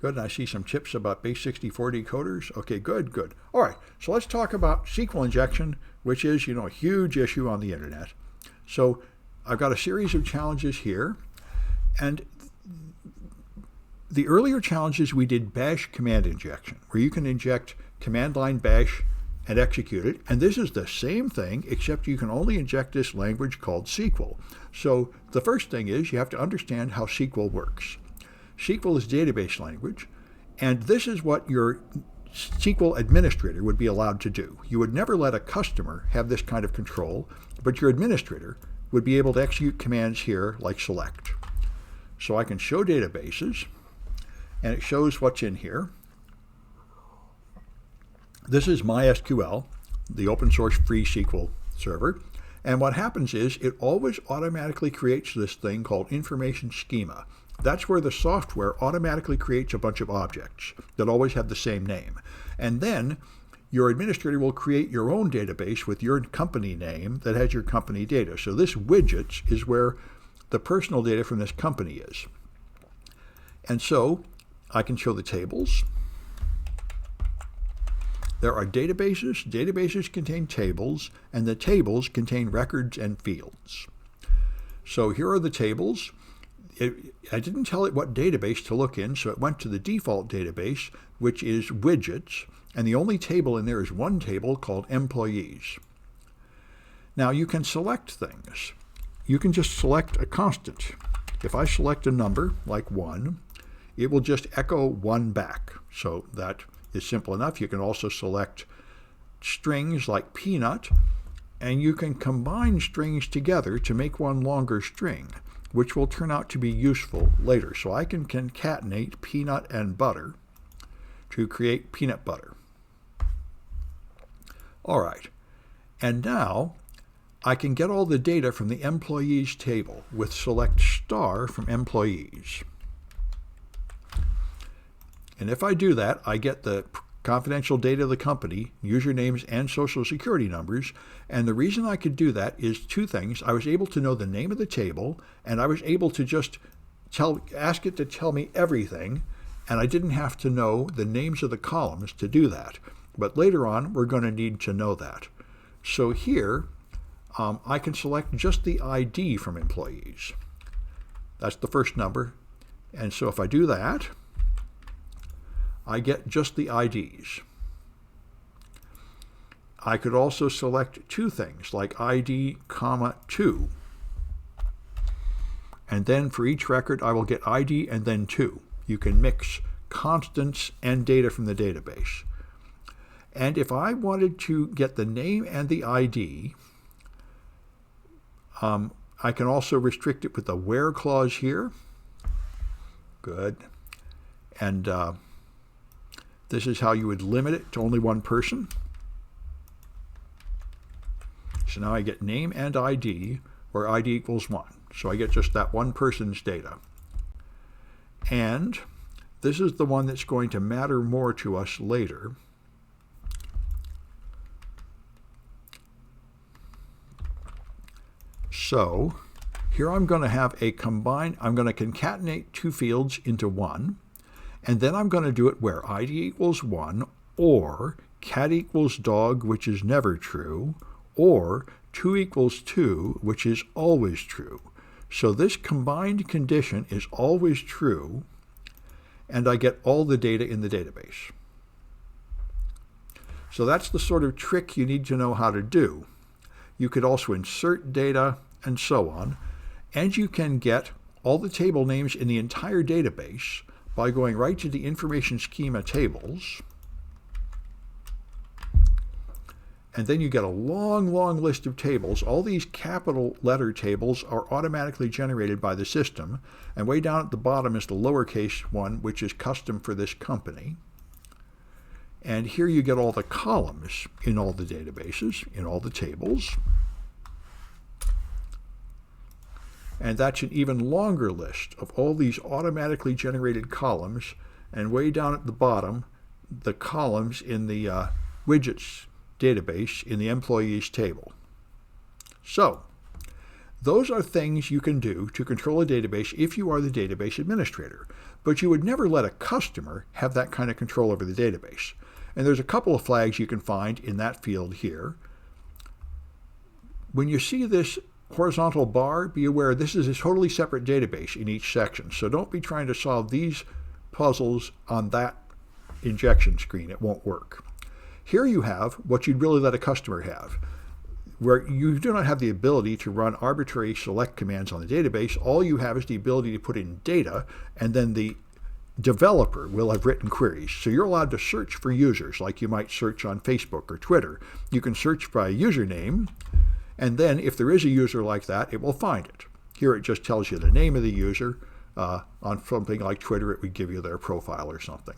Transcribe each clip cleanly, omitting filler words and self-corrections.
Good, and I see some tips about base64 decoders. Okay, good, good. All right, so let's talk about SQL injection, which is, a huge issue on the internet. So I've got a series of challenges here, and the earlier challenges we did bash command injection, where you can inject command line bash and execute it. And this is the same thing, except you can only inject this language called SQL. So the first thing is you have to understand how SQL works. SQL is database language, and this is what your SQL administrator would be allowed to do. You would never let a customer have this kind of control, but your administrator would be able to execute commands here like select. So I can show databases, and it shows what's in here. This is MySQL, the open source free SQL server. And what happens is it always automatically creates this thing called information schema. That's where the software automatically creates a bunch of objects that always have the same name. And then your administrator will create your own database with your company name that has your company data. So this widgets is where the personal data from this company is. And so I can show the tables. There are databases. Databases contain tables, and the tables contain records and fields. So here are the tables. I didn't tell it what database to look in, so it went to the default database, which is widgets, and the only table in there is one table called employees. Now you can select things. You can just select a constant. If I select a number, like 1, it will just echo 1 back. So that is simple enough. You can also select strings like peanut, and you can combine strings together to make one longer string, which will turn out to be useful later. So I can concatenate peanut and butter to create peanut butter. All right, and now I can get all the data from the employees table with select star from employees. And if I do that, I get the confidential data of the company, usernames and social security numbers. And the reason I could do that is two things. I was able to know the name of the table, and I was able to just ask it to tell me everything, and I didn't have to know the names of the columns to do that. But later on, we're going to need to know that. So here, I can select just the ID from employees. That's the first number. And so if I do that, I get just the IDs. I could also select two things, like ID, 2. And then for each record, I will get ID and then 2. You can mix constants and data from the database. And if I wanted to get the name and the ID, I can also restrict it with the where clause here. Good. And this is how you would limit it to only one person. So now I get name and ID, where ID equals 1. So I get just that one person's data. And this is the one that's going to matter more to us later. So here I'm going to have a combine. I'm going to concatenate two fields into one. And then I'm going to do it where ID equals 1, or cat equals dog, which is never true, or 2 equals 2, which is always true. So this combined condition is always true, and I get all the data in the database. So that's the sort of trick you need to know how to do. You could also insert data and so on, and you can get all the table names in the entire database by going right to the information schema tables. And then you get a long, long list of tables. All these capital letter tables are automatically generated by the system. And way down at the bottom is the lowercase one, which is custom for this company. And here you get all the columns in all the databases, in all the tables. And that's an even longer list of all these automatically generated columns. And way down at the bottom, the columns in the widgets database in the employees table. So those are things you can do to control a database if you are the database administrator. But you would never let a customer have that kind of control over the database. And there's a couple of flags you can find in that field here. When you see this horizontal bar, be aware this is a totally separate database in each section. So don't be trying to solve these puzzles on that injection screen. It won't work. Here you have what you'd really let a customer have, where you do not have the ability to run arbitrary select commands on the database. All you have is the ability to put in data, and then the developer will have written queries. So you're allowed to search for users like you might search on Facebook or Twitter. You can search by username, and then if there is a user like that, it will find it. Here it just tells you the name of the user. On something like Twitter, it would give you their profile or something.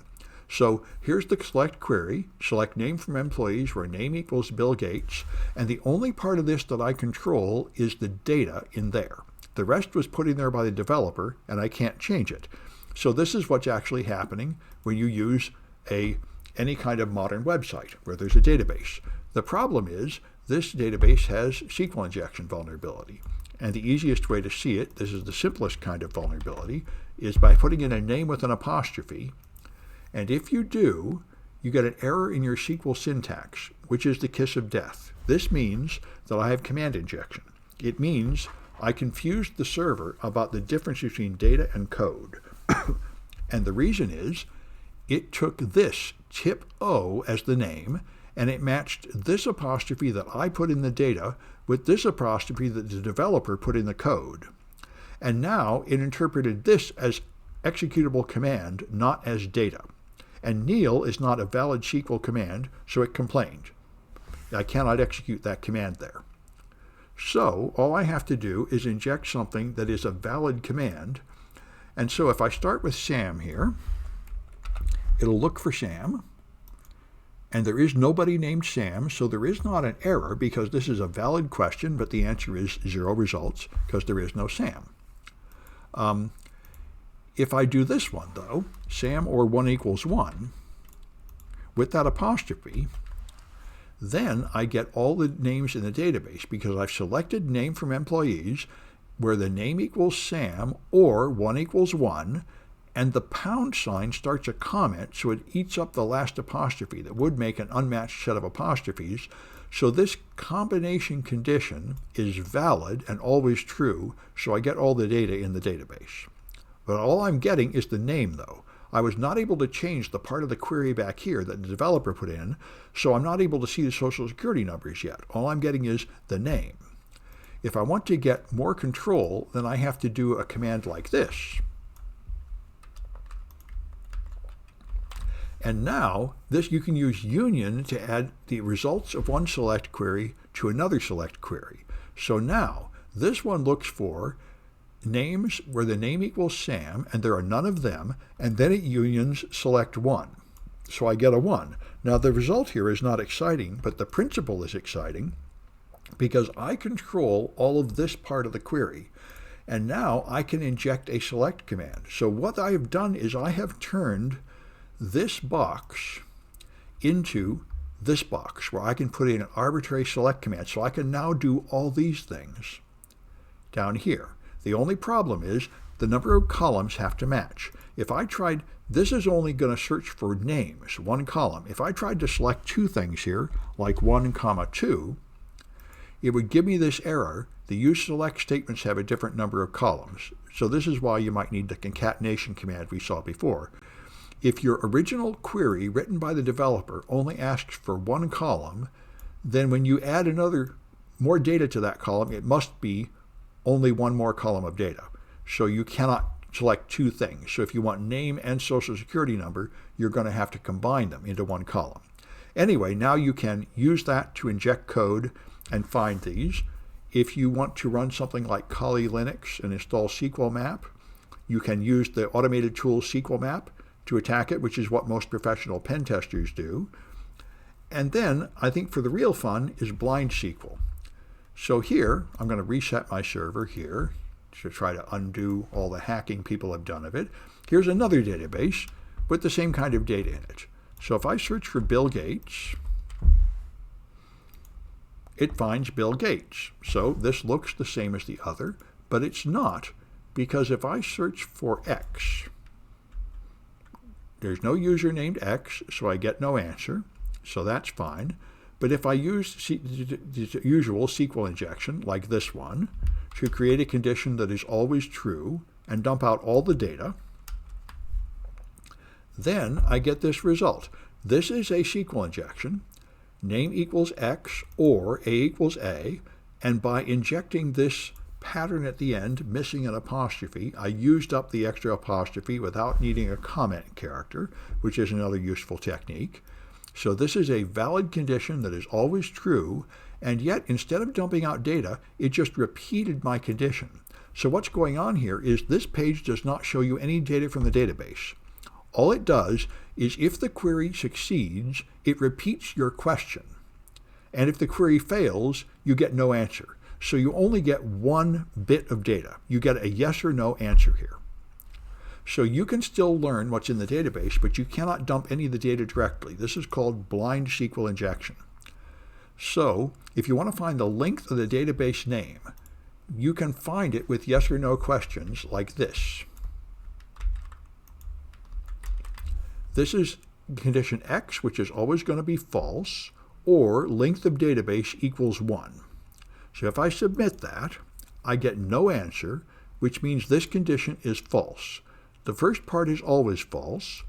So here's the select query, select name from employees where name equals Bill Gates, and the only part of this that I control is the data in there. The rest was put in there by the developer, and I can't change it. So this is what's actually happening when you use any kind of modern website where there's a database. The problem is this database has SQL injection vulnerability. And the easiest way to see it, this is the simplest kind of vulnerability, is by putting in a name with an apostrophe. And if you do, you get an error in your SQL syntax, which is the kiss of death. This means that I have command injection. It means I confused the server about the difference between data and code. And the reason is it took this tip O as the name, and it matched this apostrophe that I put in the data with this apostrophe that the developer put in the code. And now it interpreted this as executable command, not as data. And Neil is not a valid SQL command, so it complained. I cannot execute that command there. So all I have to do is inject something that is a valid command. And so if I start with Sam here, it'll look for Sam. And there is nobody named Sam, so there is not an error because this is a valid question, but the answer is 0 results because there is no Sam. If I do this one, though, Sam or 1 equals 1, with that apostrophe, then I get all the names in the database because I've selected name from employees where the name equals Sam or 1 equals 1, and the pound sign starts a comment, so it eats up the last apostrophe that would make an unmatched set of apostrophes. So this combination condition is valid and always true, so I get all the data in the database. But all I'm getting is the name, though. I was not able to change the part of the query back here that the developer put in, so I'm not able to see the social security numbers yet. All I'm getting is the name. If I want to get more control, then I have to do a command like this. And now, you can use union to add the results of one select query to another select query. So now, this one looks for names where the name equals Sam, and there are none of them, and then it unions select 1. So I get a 1. Now, the result here is not exciting, but the principle is exciting because I control all of this part of the query. And now I can inject a select command. So what I have done is I have turned this box into this box where I can put in an arbitrary select command. So I can now do all these things down here. The only problem is the number of columns have to match. If I tried, this is only going to search for names, 1 column. If I tried to select 2 things here, like 1, 2, it would give me this error. The useSelect statements have a different number of columns. So this is why you might need the concatenation command we saw before. If your original query written by the developer only asks for 1 column, then when you add more data to that column, it must be only 1 more column of data. So you cannot select 2 things. So if you want name and social security number, you're going to have to combine them into 1 column. Anyway, now you can use that to inject code and find these. If you want to run something like Kali Linux and install SQL Map, you can use the automated tool SQL Map to attack it, which is what most professional pen testers do. And then I think for the real fun is blind SQL. So here, I'm going to reset my server here to try to undo all the hacking people have done of it. Here's another database with the same kind of data in it. So if I search for Bill Gates, it finds Bill Gates. So this looks the same as the other, but it's not, because if I search for X, there's no user named X, so I get no answer, so that's fine. But if I use the usual SQL injection, like this one, to create a condition that is always true and dump out all the data, then I get this result. This is a SQL injection, name equals X or A equals A, and by injecting this pattern at the end, missing an apostrophe, I used up the extra apostrophe without needing a comment character, which is another useful technique. So this is a valid condition that is always true, and yet instead of dumping out data, it just repeated my condition. So what's going on here is this page does not show you any data from the database. All it does is if the query succeeds, it repeats your question. And if the query fails, you get no answer. So you only get one bit of data. You get a yes or no answer here. So you can still learn what's in the database, but you cannot dump any of the data directly. This is called blind SQL injection. So if you want to find the length of the database name, you can find it with yes or no questions like this. This is condition X, which is always going to be false, or length of database equals 1. So if I submit that, I get no answer, which means this condition is false. The first part is always false,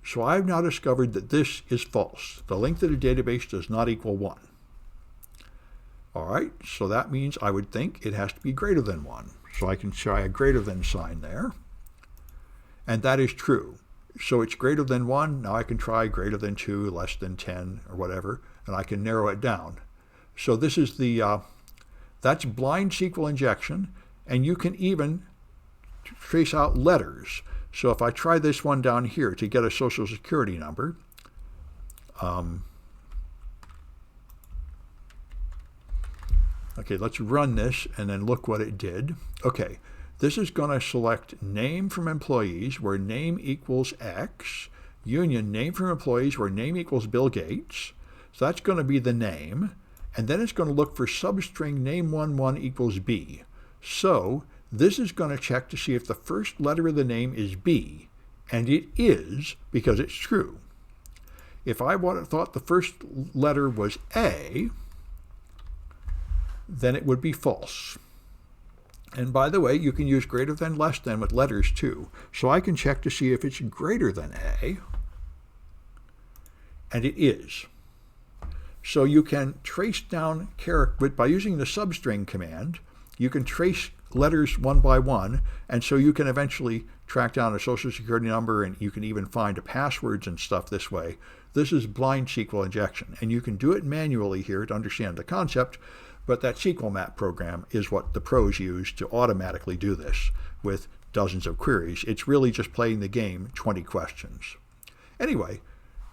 so I've now discovered that this is false. The length of the database does not equal 1. All right, so that means I would think it has to be greater than 1. So I can try a greater than sign there, and that is true. So it's greater than 1. Now I can try greater than 2, less than 10, or whatever, and I can narrow it down. So this is that's blind SQL injection, and you can even trace out letters. So if I try this one down here to get a social security number, okay, let's run this and then look what it did. Okay, this is going to select name from employees where name equals X, union name from employees where name equals Bill Gates. So that's going to be the name. And then it's going to look for substring name11 equals B. So this is going to check to see if the first letter of the name is B. And it is, because it's true. If I thought the first letter was A, then it would be false. And by the way, you can use greater than, less than with letters too. So I can check to see if it's greater than A, and it is. So you can trace down character, by using the substring command, you can trace letters one by one, and so you can eventually track down a social security number, and you can even find passwords and stuff this way. This is blind SQL injection, and you can do it manually here to understand the concept, but that SQL map program is what the pros use to automatically do this with dozens of queries. It's really just playing the game 20 questions. Anyway,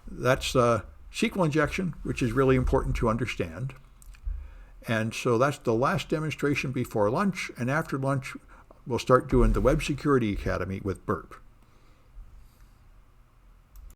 that's SQL injection, which is really important to understand. And so that's the last demonstration before lunch, and after lunch, we'll start doing the Web Security Academy with Burp.